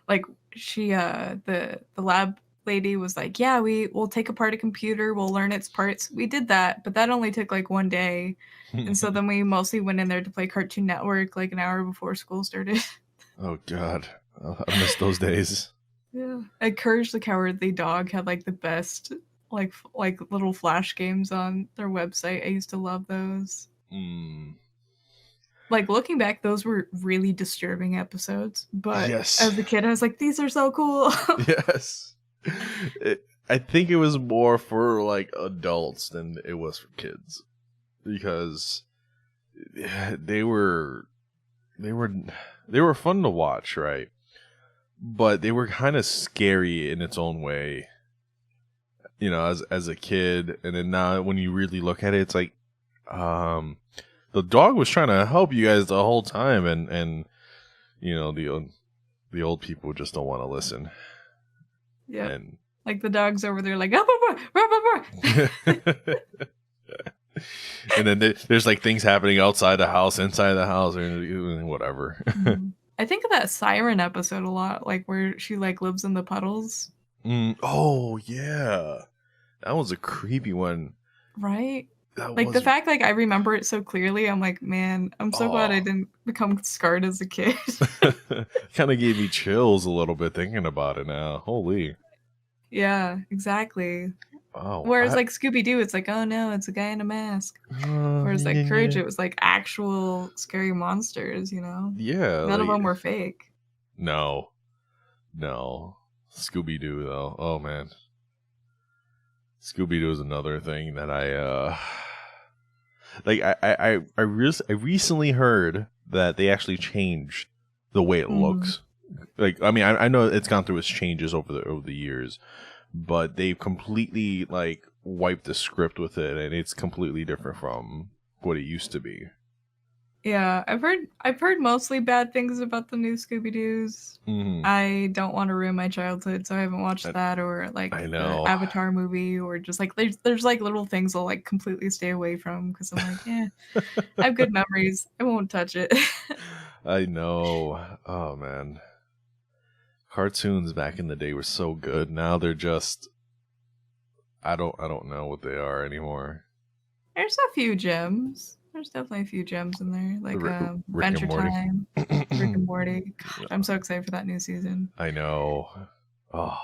S2: like, she the lab lady was like, yeah, we'll take apart a computer, we'll learn its parts. We did that, but that only took like one day. And so then we mostly went in there to play Cartoon Network like an hour before school started.
S3: Oh god, I miss those days.
S2: Yeah, and Courage the Cowardly Dog had like the best like little Flash games on their website. I used to love those. Like, looking back, those were really disturbing episodes. But as a kid, I was like, these are so cool.
S3: Yes. I think it was more for like adults than it was for kids, because they were fun to watch, right? But they were kind of scary in its own way, as a kid. And then now when you really look at it, it's like, the dog was trying to help you guys the whole time, and the old people just don't want to listen. Yeah, and like the dog's over there, like, And then there's like things happening outside the house, inside the house, or whatever.
S2: I think of that Siren episode a lot, like where she like lives in the puddles.
S3: Oh yeah, that was a creepy one.
S2: Right?
S3: That
S2: Like
S3: was...
S2: the fact like I remember it so clearly, I'm like, man, I'm so glad I didn't become scarred as a kid.
S3: Kind of gave me chills a little bit thinking about it now. Holy.
S2: Yeah, exactly.
S3: Oh,
S2: Whereas like Scooby-Doo, it's like, oh no, it's a guy in a mask. Whereas like Courage, it was like actual scary monsters, you know?
S3: Yeah.
S2: None of them were fake.
S3: No. Scooby-Doo though. Oh man. Scooby-Doo is another thing that I like I recently heard that they actually changed the way it looks. Like, I mean, I know it's gone through its changes over the years, but they've completely like wiped the script with it, and it's completely different from what it used to be.
S2: Yeah, I've heard mostly bad things about the new Scooby-Doos. I don't want to ruin my childhood, so I haven't watched that or like the Avatar movie, or just like there's like little things I'll like completely stay away from because I'm like, yeah, I have good memories. I won't touch it.
S3: I know. Oh man. Cartoons back in the day were so good. Now they're just I don't know what they are anymore.
S2: There's a few gems. There's definitely a few gems in there, like Adventure Time, Rick and Morty. God, I'm so excited for that new season.
S3: I know. Oh.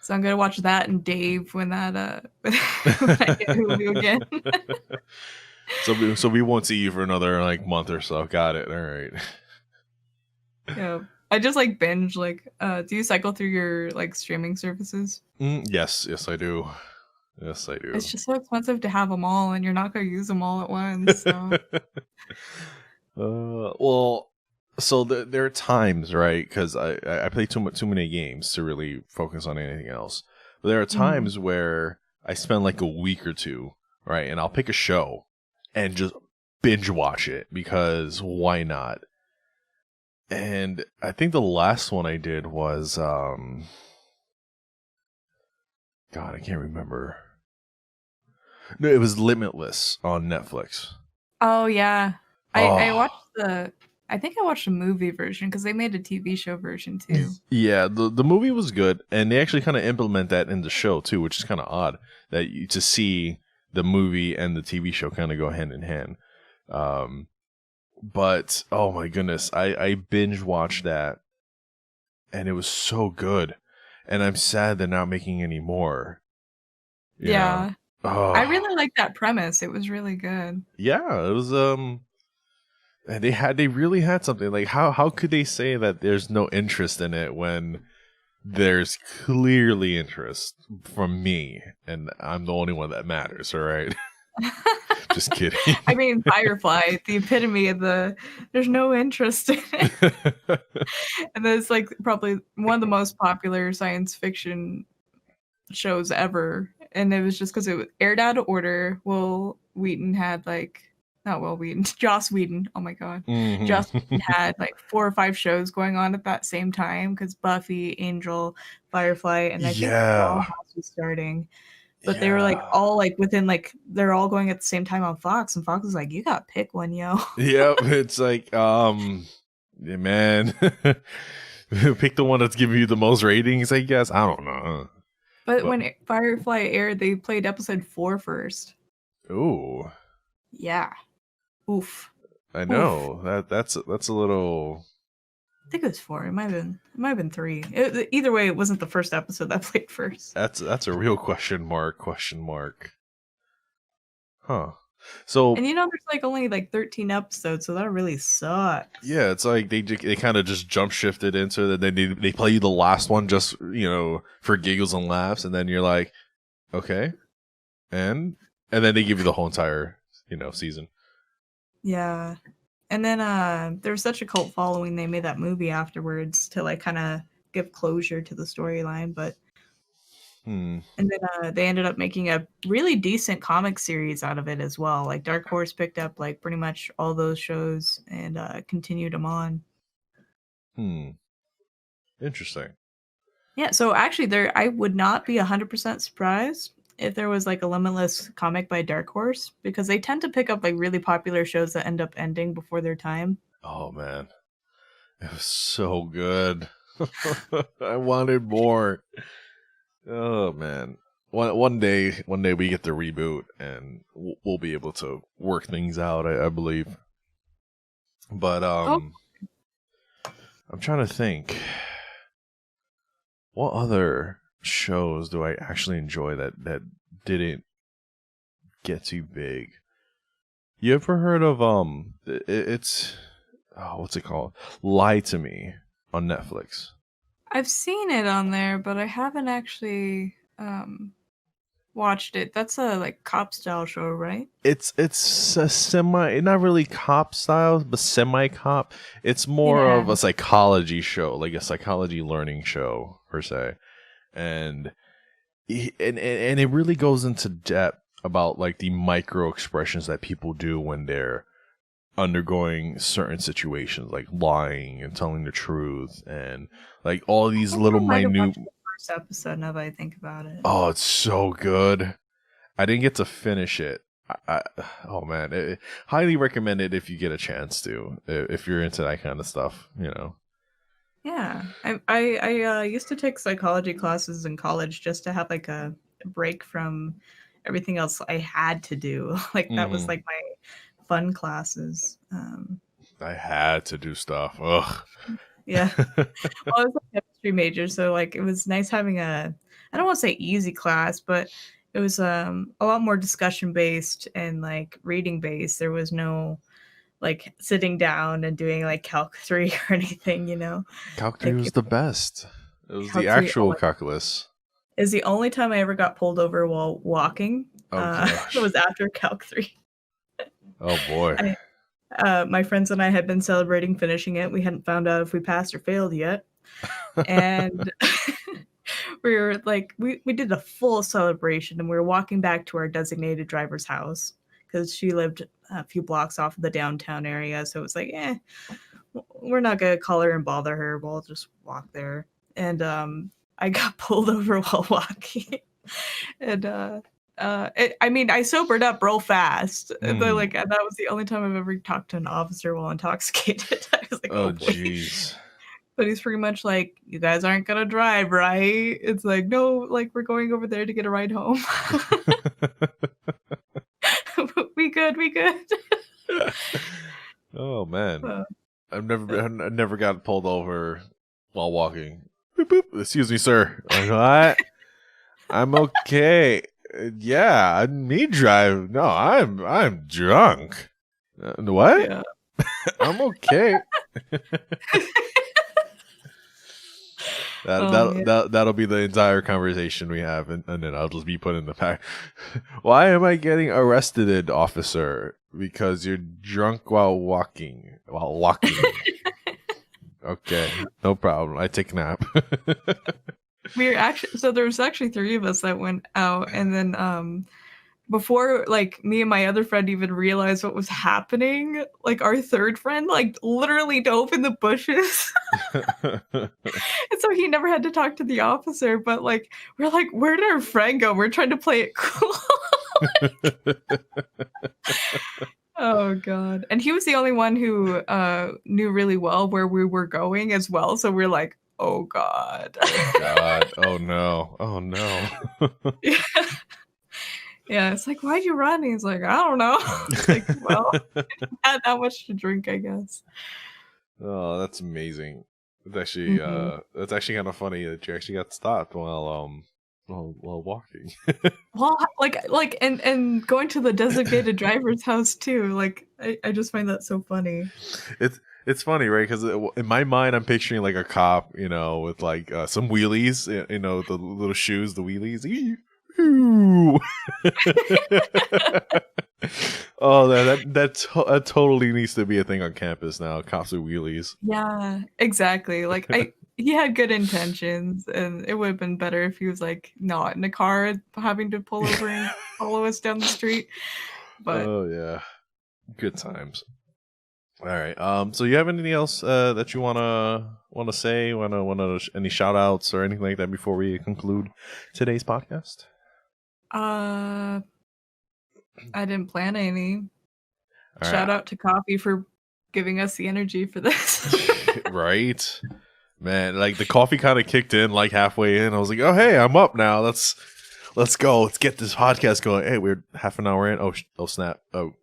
S2: So I'm gonna watch that and Dave when that when I get Hulu again.
S3: So we won't see you for another like month or so. Got it. All right.
S2: Yeah. I just like binge like do you cycle through your like streaming services?
S3: Yes, I do. Yes, I do.
S2: It's just so expensive to have them all, and you're not going to use them all at once. So.
S3: Well, so there are times, right? Because I play too many games to really focus on anything else. But there are times where I spend like a week or two, right? And I'll pick a show and just binge watch it because why not? And I think the last one I did was God, I can't remember. No, it was Limitless on Netflix.
S2: Oh yeah, I watched I think I watched a movie version because they made a TV show version too.
S3: Yeah, the movie was good, and they actually kind of implement that in the show too, which is kind of odd that to see the movie and the TV show kind of go hand in hand. But oh my goodness, I binge watched that, and it was so good, and I'm sad they're not making any more.
S2: Yeah. Oh. I really like that premise. It was really good.
S3: Yeah, it was they really had something. Like how could they say that there's no interest in it when there's clearly interest from me and I'm the only one that matters, all right? Just kidding.
S2: I mean, Firefly, the epitome of there's no interest in it. And then it's like probably one of the most popular science fiction shows ever. And it was just because it aired out of order. Joss Whedon. Oh my god. Joss Whedon had like 4 or 5 shows going on at that same time because Buffy, Angel, Firefly, and I think Dollhouse was starting. But they were like all like within like they're all going at the same time on Fox, and Fox was like, you gotta pick one, yo.
S3: Yep, it's like yeah, man. Pick the one that's giving you the most ratings, I guess. I don't know.
S2: But when Firefly aired, they played episode 4 first.
S3: Ooh.
S2: Yeah. Oof.
S3: I know. Oof. That's a little.
S2: I think it was 4. It might have been 3. Either way, it wasn't the first episode that played first.
S3: That's a real question mark. Huh. So
S2: and there's like only like 13 episodes, so that really sucks.
S3: Yeah, it's like they kind of just jump shifted into that. Then they play you the last one just for giggles and laughs, and then you're like, okay, and then they give you the whole entire season.
S2: Yeah, and then there was such a cult following, they made that movie afterwards to like kind of give closure to the storyline, but. And then they ended up making a really decent comic series out of it as well. Like Dark Horse picked up like pretty much all those shows and continued them on.
S3: Interesting.
S2: Yeah, so actually I would not be 100% surprised if there was like a Limitless comic by Dark Horse, because they tend to pick up like really popular shows that end up ending before their time.
S3: Oh man, it was so good. I wanted more. Oh man, one day we get the reboot and we'll be able to work things out. I believe. But I'm trying to think. What other shows do I actually enjoy that didn't get too big? You ever heard of it's what's it called? Lie to Me on Netflix.
S2: I've seen it on there, but I haven't actually watched it. That's a like cop style show, right?
S3: It's a semi, not really cop style, but semi cop. It's more of a psychology show, like a psychology learning show per se, and it really goes into depth about like the micro expressions that people do when they're undergoing certain situations, like lying and telling the truth, and like all these little minute.
S2: First episode, now that I think about it.
S3: Oh, it's so good. I didn't get to finish it. Oh man, highly recommend it if you get a chance to. If you're into that kind of stuff, you know.
S2: Yeah, I used to take psychology classes in college just to have like a break from everything else I had to do. Like that was like my fun classes.
S3: I had to do stuff. Ugh.
S2: Yeah. Well, I was a chemistry major, so like it was nice having I don't want to say easy class, but it was a lot more discussion based and like reading based. There was no like sitting down and doing like Calc 3 or anything, you know.
S3: Calc 3 was the best. It was
S2: Calc
S3: the
S2: 3,
S3: actual calculus.
S2: Is the only time I ever got pulled over while walking.
S3: Gosh.
S2: It was after Calc 3.
S3: Oh boy.
S2: My friends and I had been celebrating finishing it. We hadn't found out if we passed or failed yet. And we were like, we did a full celebration, and we were walking back to our designated driver's house because she lived a few blocks off of the downtown area. So it was like, we're not going to call her and bother her. We'll just walk there. And I got pulled over while walking. And I sobered up real fast. But like that was the only time I've ever talked to an officer while intoxicated. I was like, oh jeez. But he's pretty much like, you guys aren't gonna drive, right? It's like, no, like we're going over there to get a ride home. we good.
S3: Oh man, I've never got pulled over while walking. Boop, boop. Excuse me, sir. Like, what? I'm okay. Yeah, me drive. No, I'm drunk. What? Yeah. I'm okay. That'll be the entire conversation we have, and then I'll just be put in the pack. Why am I getting arrested, officer? Because you're drunk while walking. Okay, no problem. I take a nap.
S2: There was actually 3 of us that went out, and then before like me and my other friend even realized what was happening, like our third friend like literally dove in the bushes. And so he never had to talk to the officer, but like we're like, where did our friend go? We're trying to play it cool. Oh god. And he was the only one who knew really well where we were going as well, so we're like, oh god.
S3: Oh god. Oh no.
S2: Yeah, it's like, why'd you run? He's like, I don't know. It's like, well, I didn't have that much to drink, I guess.
S3: Oh, that's amazing. It's actually that's actually kind of funny that you actually got stopped while walking.
S2: Well, like and going to the designated driver's house too. Like I just find that so funny.
S3: It's funny, right? Because in my mind, I'm picturing like a cop, you know, with like some wheelies, you know, the little shoes, the wheelies. Oh, that totally needs to be a thing on campus now. Cops with wheelies.
S2: Yeah, exactly. Like he had good intentions, and it would have been better if he was like not in a car having to pull over and follow us down the street. But
S3: oh yeah, good times. All right. So you have anything else that you wanna say? Wanna any shout outs or anything like that before we conclude today's podcast?
S2: I didn't plan any.
S3: All
S2: Shout
S3: right.
S2: out to Coffee for giving us the energy for this.
S3: Right, man. Like the coffee kind of kicked in like halfway in. I was like, oh hey, I'm up now. Let's go. Let's get this podcast going. Hey, we're half an hour in. Oh snap. Oh,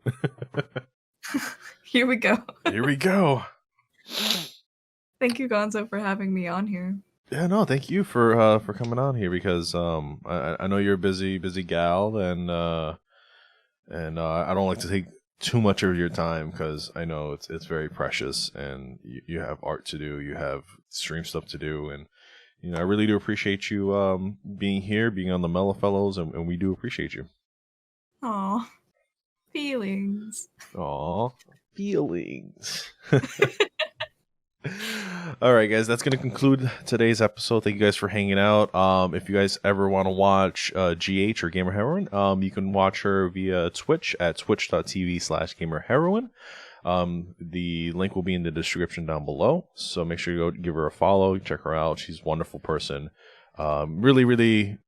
S2: Here we go.
S3: here we go.
S2: Thank you, Gonzo, for having me on here.
S3: Yeah, no, thank you for coming on here because I know you're a busy gal and I don't like to take too much of your time because I know it's very precious and you have art to do, you have stream stuff to do, and you know I really do appreciate you being here, being on the Mellow Fellows, and we do appreciate you.
S2: Aw, feelings.
S3: Aw, feelings. All right, guys, that's going to conclude today's episode. Thank you guys for hanging out. If you guys ever want to watch GH or GamerHeroine, you can watch her via Twitch at twitch.tv/GamerHeroine. The link will be in the description down below, so make sure you go give her a follow, check her out. She's a wonderful person. Really,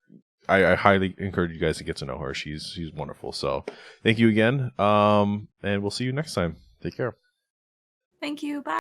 S3: I highly encourage you guys to get to know her. She's wonderful. So thank you again, and we'll see you next time. Take care.
S2: Thank you. Bye.